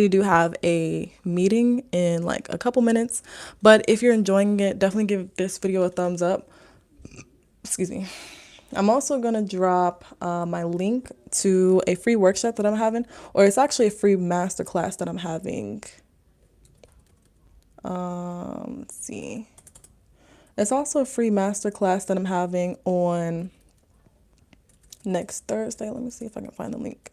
do have a meeting in like a couple minutes. But if you're enjoying it, definitely give this video a thumbs up. Excuse me. I'm also going to drop my link to a free workshop that I'm having, or it's actually a free masterclass that I'm having. Let's see. It's also a free masterclass that I'm having on next Thursday. Let me see if I can find the link.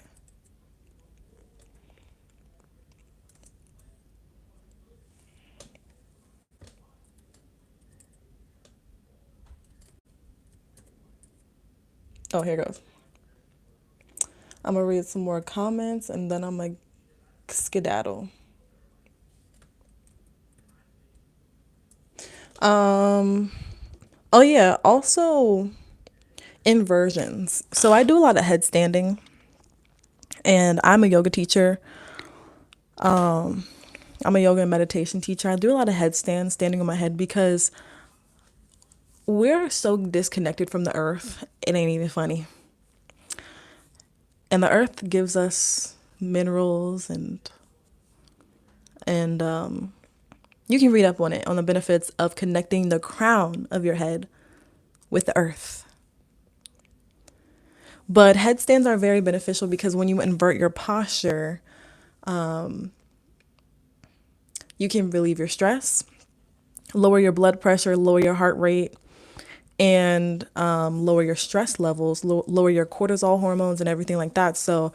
Oh, here goes. I'm going to read some more comments and then I'm going to skedaddle. Oh yeah, also inversions. So I do a lot of headstanding and I'm a yoga teacher. I'm a yoga and meditation teacher. I do a lot of headstands, standing on my head, because we're so disconnected from the earth. It ain't even funny. And the earth gives us minerals and you can read up on it, on the benefits of connecting the crown of your head with the earth. But headstands are very beneficial because when you invert your posture, you can relieve your stress, lower your blood pressure, lower your heart rate, and lower your stress levels, lower your cortisol hormones and everything like that. So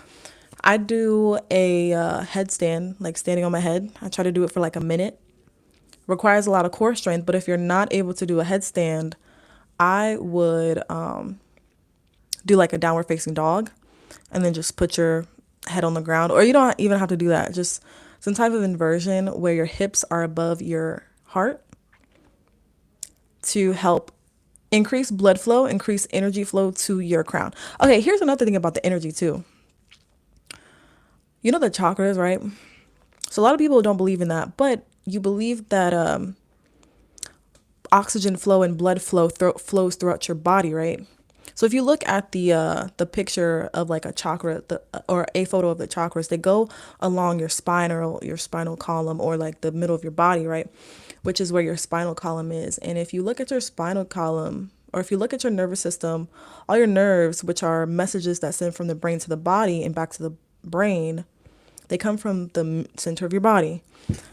I do a headstand, like standing on my head. I try to do it for like a minute. Requires a lot of core strength, but if you're not able to do a headstand, I would do like a downward facing dog and then just put your head on the ground. Or you don't even have to do that. Just some type of inversion where your hips are above your heart to help increase blood flow, increase energy flow to your crown. Okay, here's another thing about the energy too. You know the chakras, right? So a lot of people don't believe in that, but you believe that oxygen flow and blood flow flows throughout your body, right? So if you look at the picture of like a chakra, or a photo of the chakras, they go along your spinal column, or like the middle of your body, right? Which is where your spinal column is. And if you look at your spinal column, or if you look at your nervous system, all your nerves, which are messages that send from the brain to the body and back to the brain, they come from the center of your body.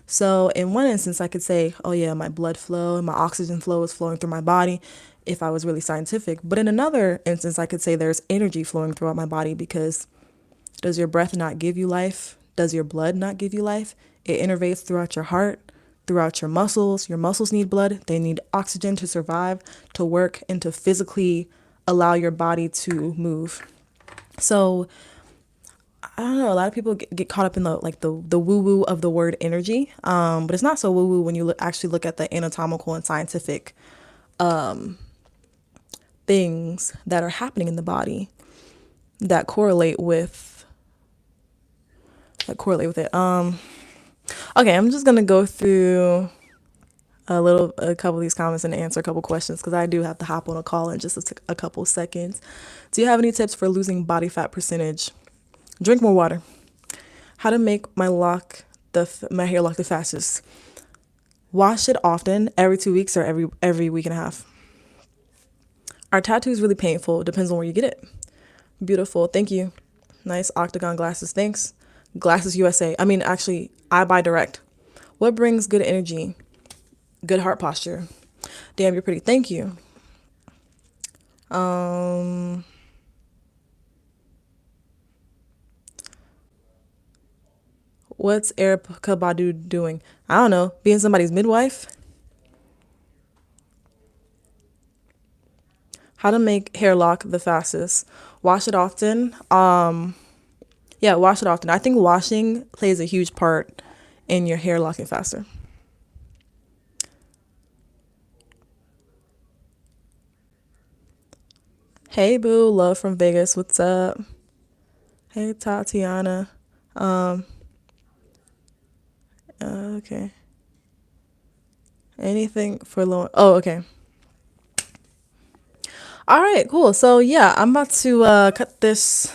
So in one instance, I could say, oh yeah, my blood flow and my oxygen flow is flowing through my body if I was really scientific. But in another instance, I could say there's energy flowing throughout my body, because does your breath not give you life? Does your blood not give you life? It innervates throughout your heart, throughout your muscles. Your muscles need blood. They need oxygen to survive, to work, and to physically allow your body to move. So I don't know. A lot of people get caught up in the woo woo of the word energy, but it's not so woo woo when you actually look at the anatomical and scientific things that are happening in the body that correlate with it. Okay, I'm just gonna go through a couple of these comments and answer a couple questions, because I do have to hop on a call in just a couple seconds. Do you have any tips for losing body fat percentage? Drink more water. How to make my hair lock the fastest? Wash it often, every 2 weeks or every week and a half. Are tattoos really painful? Depends on where you get it. Beautiful, thank you. Nice octagon glasses, thanks. Glasses USA. I mean, actually, I buy direct. What brings good energy? Good heart posture. Damn, you're pretty. Thank you. What's Erica Badu doing? I don't know. Being somebody's midwife? How to make hair lock the fastest? Wash it often. Yeah, wash it often. I think washing plays a huge part in your hair locking faster. Hey boo, love from Vegas. What's up? Hey Tatiana. Okay. Anything for low? Oh, okay. All right, cool. So yeah, I'm about to cut this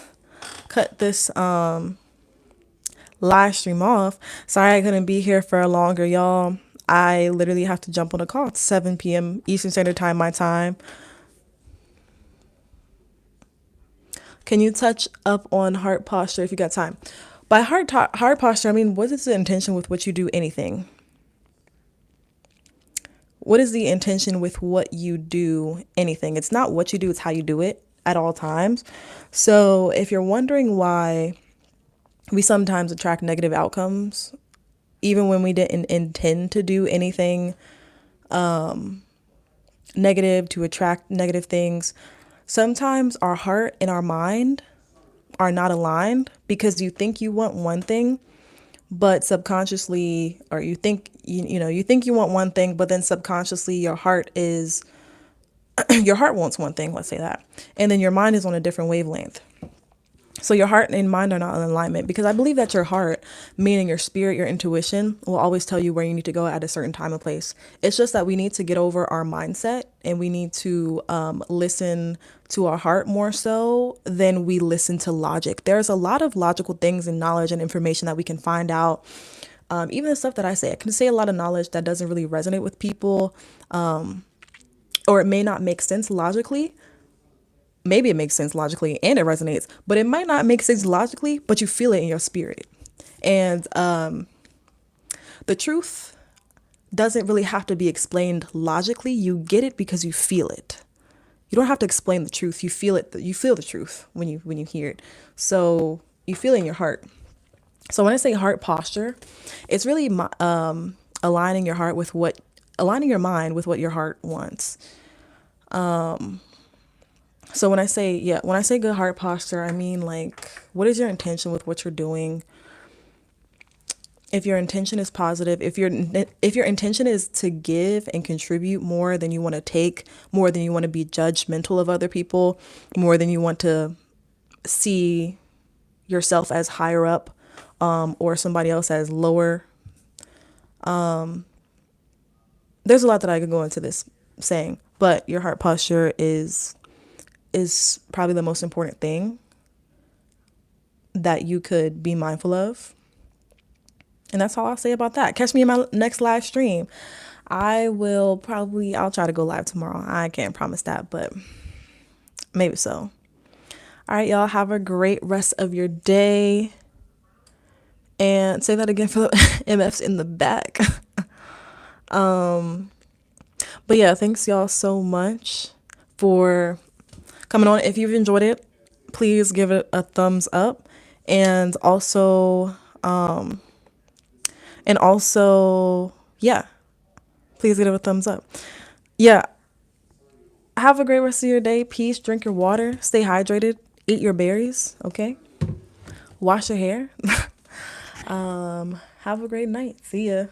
live stream off. Sorry I couldn't be here for longer, y'all. I literally have to jump on a call. It's 7 p.m. Eastern Standard Time, my time. Can you touch up on heart posture if you got time? By heart posture, I mean, what is the intention with which you do anything? What is the intention with what you do anything? It's not what you do, it's how you do it at all times. So if you're wondering why we sometimes attract negative outcomes, even when we didn't intend to do anything negative to attract negative things, sometimes our heart and our mind are not aligned, because you think you want one thing, but subconsciously, or you think you want one thing, but then subconsciously your heart is your heart wants one thing, let's say that, and then your mind is on a different wavelength. So your heart and mind are not in alignment, because I believe that your heart, meaning your spirit, your intuition, will always tell you where you need to go at a certain time and place. It's just that we need to get over our mindset, and we need to listen to our heart more so than we listen to logic. There's a lot of logical things and knowledge and information that we can find out. Even the stuff that I can say a lot of knowledge that doesn't really resonate with people, or it may not make sense logically. maybe it makes sense logically and it resonates, but it might not make sense logically, but you feel it in your spirit. And the truth doesn't really have to be explained logically. You get it because you feel it. You don't have to explain the truth. You feel it. You feel the truth when you hear it. So you feel it in your heart. So when I say heart posture, it's really aligning your heart with aligning your mind with what your heart wants. So when I say good heart posture, I mean, like, what is your intention with what you're doing? If your intention is positive, if your intention is to give and contribute more than you want to take, more than you want to be judgmental of other people, more than you want to see yourself as higher up, or somebody else as lower. There's a lot that I could go into this saying, but your heart posture is probably the most important thing that you could be mindful of. And that's all I'll say about that. Catch me in my next live stream. I'll try to go live tomorrow. I can't promise that, but maybe so. All right, y'all, have a great rest of your day. And say that again for the MFs in the back. But yeah, thanks y'all so much for coming on. If you've enjoyed it, please give it a thumbs up. And also, yeah, please give it a thumbs up. Yeah. Have a great rest of your day. Peace. Drink your water. Stay hydrated. Eat your berries. Okay. Wash your hair. Have a great night. See ya.